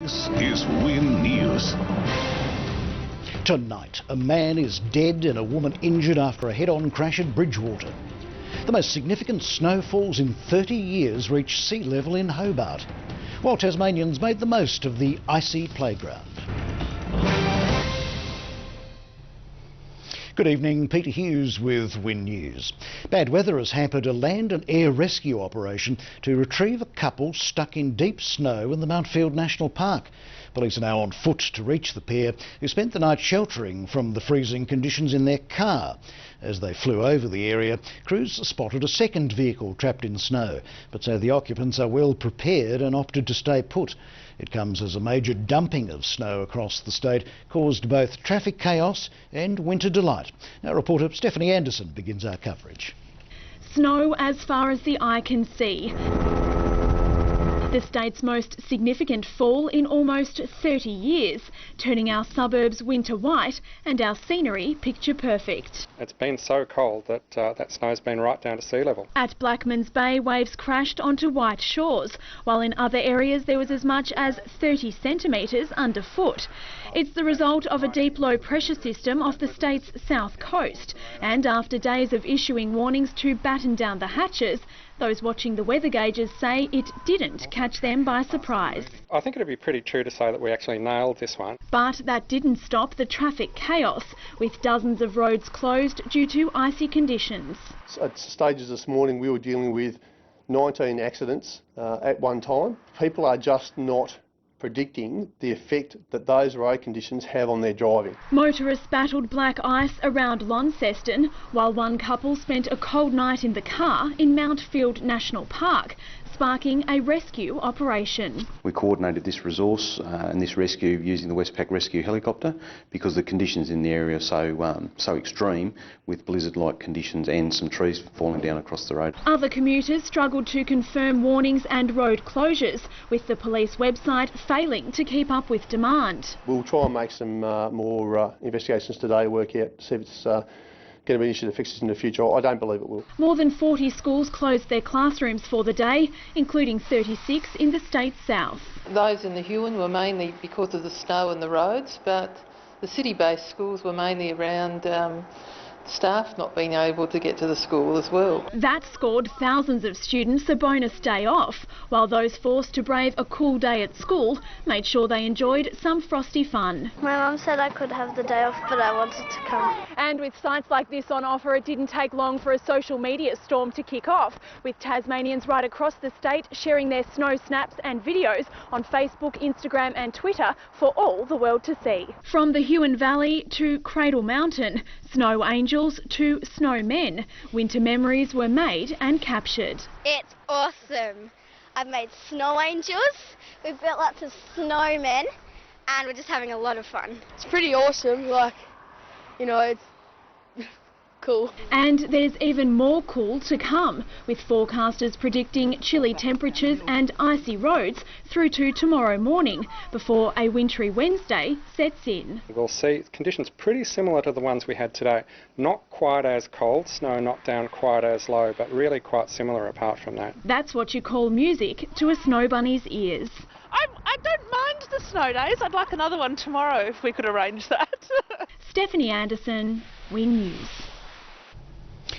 This is Win News. Tonight, a man is dead and a woman injured after a head-on crash at Bridgewater. The most significant snowfalls in 30 years reached sea level in Hobart, while Tasmanians made the most of the icy playground. Good evening, Peter Hughes with Win News. Bad weather has hampered a land and air rescue operation to retrieve a couple stuck in deep snow in the Mountfield National Park. Police are now on foot to reach the pair, who spent the night sheltering from the freezing conditions in their car. As they flew over the area, crews spotted a second vehicle trapped in snow, but say the occupants are well prepared and opted to stay put. It comes as a major dumping of snow across the state caused both traffic chaos and winter delight. Our reporter Stephanie Anderson begins our coverage. Snow as far as the eye can see. The state's most significant fall in almost 30 years, turning our suburbs winter white and our scenery picture perfect. It's been so cold that that snow's been right down to sea level. At Blackmans Bay, waves crashed onto white shores, while in other areas there was as much as 30 centimetres underfoot. It's the result of a deep low pressure system off the state's south coast, and after days of issuing warnings to batten down the hatches, those watching the weather gauges say it didn't catch them by surprise. I think it'd be pretty true to say that we actually nailed this one. But that didn't stop the traffic chaos, with dozens of roads closed due to icy conditions. At stages this morning we were dealing with 19 accidents at one time. People are just not predicting the effect that those road conditions have on their driving. Motorists battled black ice around Launceston, while one couple spent a cold night in the car in Mountfield National Park, sparking a rescue operation. We coordinated this resource and this rescue using the Westpac rescue helicopter because the conditions in the area are so extreme, with blizzard-like conditions and some trees falling down across the road. Other commuters struggled to confirm warnings and road closures, with the police website failing to keep up with demand. We'll try and make some more investigations today to work out, see if it's going to be an issue that fixes in the future. I don't believe it will. More than 40 schools closed their classrooms for the day, including 36 in the state's south. Those in the Huon were mainly because of the snow and the roads, but the city-based schools were mainly around staff not being able to get to the school as well. That scored thousands of students a bonus day off, while those forced to brave a cool day at school made sure they enjoyed some frosty fun. My mum said I could have the day off, but I wanted to come. And with sights like this on offer, it didn't take long for a social media storm to kick off, with Tasmanians right across the state sharing their snow snaps and videos on Facebook, Instagram and Twitter for all the world to see. From the Huon Valley to Cradle Mountain, snow angels to snowmen, winter memories were made and captured. It's awesome. I've made snow angels, we've built lots of snowmen, and we're just having a lot of fun. It's pretty awesome, it's cool. And there's even more cool to come, with forecasters predicting chilly temperatures and icy roads through to tomorrow morning, before a wintry Wednesday sets in. We'll see conditions pretty similar to the ones we had today. Not quite as cold, snow not down quite as low, but really quite similar apart from that. That's what you call music to a snow bunny's ears. I don't mind the snow days. I'd like another one tomorrow if we could arrange that. Stephanie Anderson, Win News.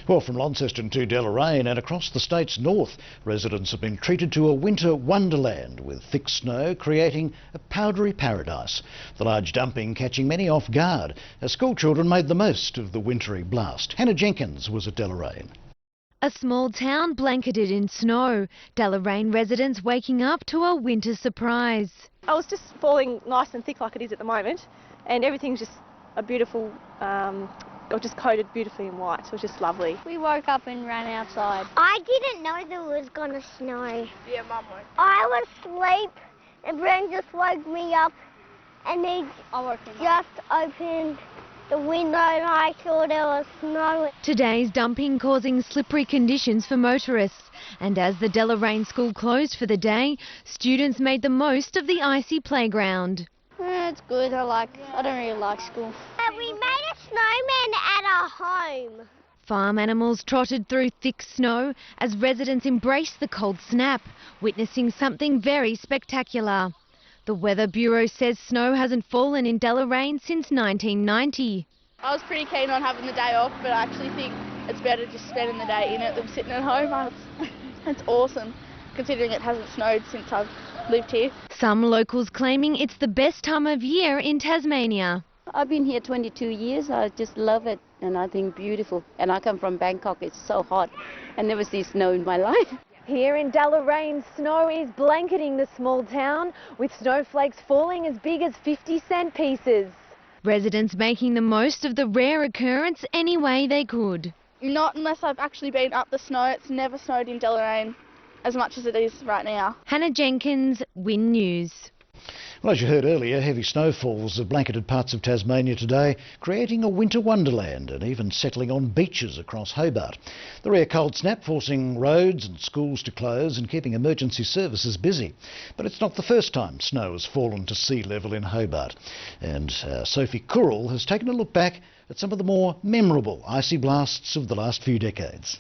Well, from Launceston to Deloraine and across the state's north, residents have been treated to a winter wonderland with thick snow creating a powdery paradise. The large dumping catching many off guard as school children made the most of the wintry blast. Hannah Jenkins was at Deloraine. A small town blanketed in snow. Deloraine residents waking up to a winter surprise. I was just falling nice and thick like it is at the moment, and everything's just a beautiful, just coated beautifully in white. It was just lovely. We woke up and ran outside. I didn't know there was going to snow. Yeah, Mum woke. I was asleep and Bren just woke me up and he just opened the window and I saw there was snow. Today's dumping causing slippery conditions for motorists. And as the Deloraine school closed for the day, students made the most of the icy playground. It's good. I don't really like school. We made a snowman at our home. Farm animals trotted through thick snow as residents embraced the cold snap, witnessing something very spectacular. The Weather Bureau says snow hasn't fallen in Deloraine since 1990. I was pretty keen on having the day off, but I actually think it's better just spending the day in it than sitting at home. It's awesome, considering it hasn't snowed since I've lived here. Some locals claiming it's the best time of year in Tasmania. I've been here 22 years. I just love it and I think beautiful. And I come from Bangkok. It's so hot. I never see snow in my life. Here in Deloraine, snow is blanketing the small town, with snowflakes falling as big as 50-cent pieces. Residents making the most of the rare occurrence any way they could. Not unless I've actually been up the snow. It's never snowed in Deloraine as much as it is right now. Hannah Jenkins, Win News. Well, as you heard earlier, heavy snowfalls have blanketed parts of Tasmania today, creating a winter wonderland and even settling on beaches across Hobart. The rare cold snap forcing roads and schools to close and keeping emergency services busy. But it's not the first time snow has fallen to sea level in Hobart. And Sophie Currell has taken a look back at some of the more memorable icy blasts of the last few decades.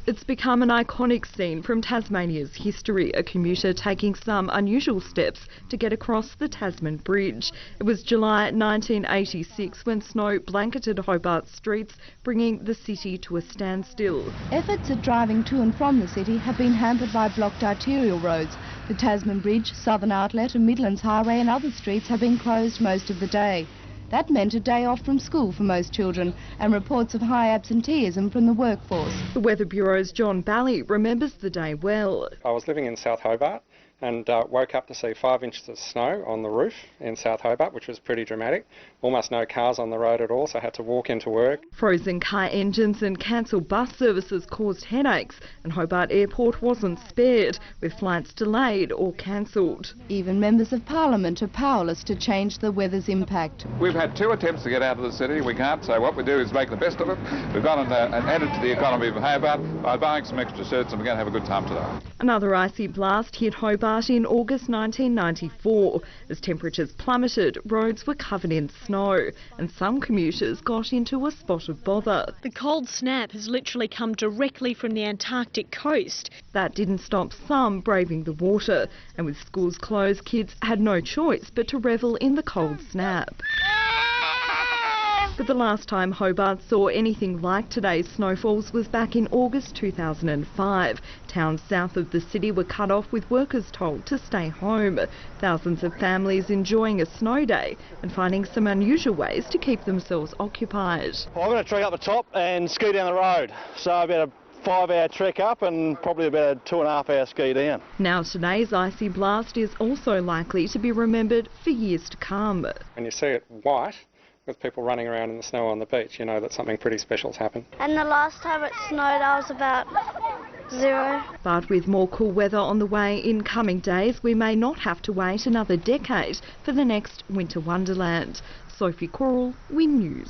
It's become an iconic scene from Tasmania's history, a commuter taking some unusual steps to get across the Tasman Bridge. It was July 1986 when snow blanketed Hobart streets, bringing the city to a standstill. Efforts at driving to and from the city have been hampered by blocked arterial roads. The Tasman Bridge, Southern Outlet and Midlands Highway and other streets have been closed most of the day. That meant a day off from school for most children and reports of high absenteeism from the workforce. The Weather Bureau's John Bally remembers the day well. I was living in South Hobart and woke up to see 5 inches of snow on the roof in South Hobart, which was pretty dramatic. Almost no cars on the road at all, so I had to walk into work. Frozen car engines and cancelled bus services caused headaches, and Hobart Airport wasn't spared, with flights delayed or cancelled. Even members of Parliament are powerless to change the weather's impact. We've had 2 attempts to get out of the city. We can't, so what we do is make the best of it. We've gone and added to the economy of Hobart by buying some extra shirts, and we're going to have a good time today. Another icy blast hit Hobart in August 1994. As temperatures plummeted, roads were covered in snow and some commuters got into a spot of bother. The cold snap has literally come directly from the Antarctic coast. That didn't stop some braving the water, and with schools closed, kids had no choice but to revel in the cold snap. But the last time Hobart saw anything like today's snowfalls was back in August 2005. Towns south of the city were cut off with workers told to stay home. Thousands of families enjoying a snow day and finding some unusual ways to keep themselves occupied. Well, I'm going to trek up the top and ski down the road. So about a 5-hour trek up and probably about a 2.5-hour ski down. Now today's icy blast is also likely to be remembered for years to come. When you see it white, with people running around in the snow on the beach, you know that something pretty special's happened. And the last time it snowed, I was about 0. But with more cool weather on the way in coming days, we may not have to wait another decade for the next winter wonderland. Sophie Currell, Win News.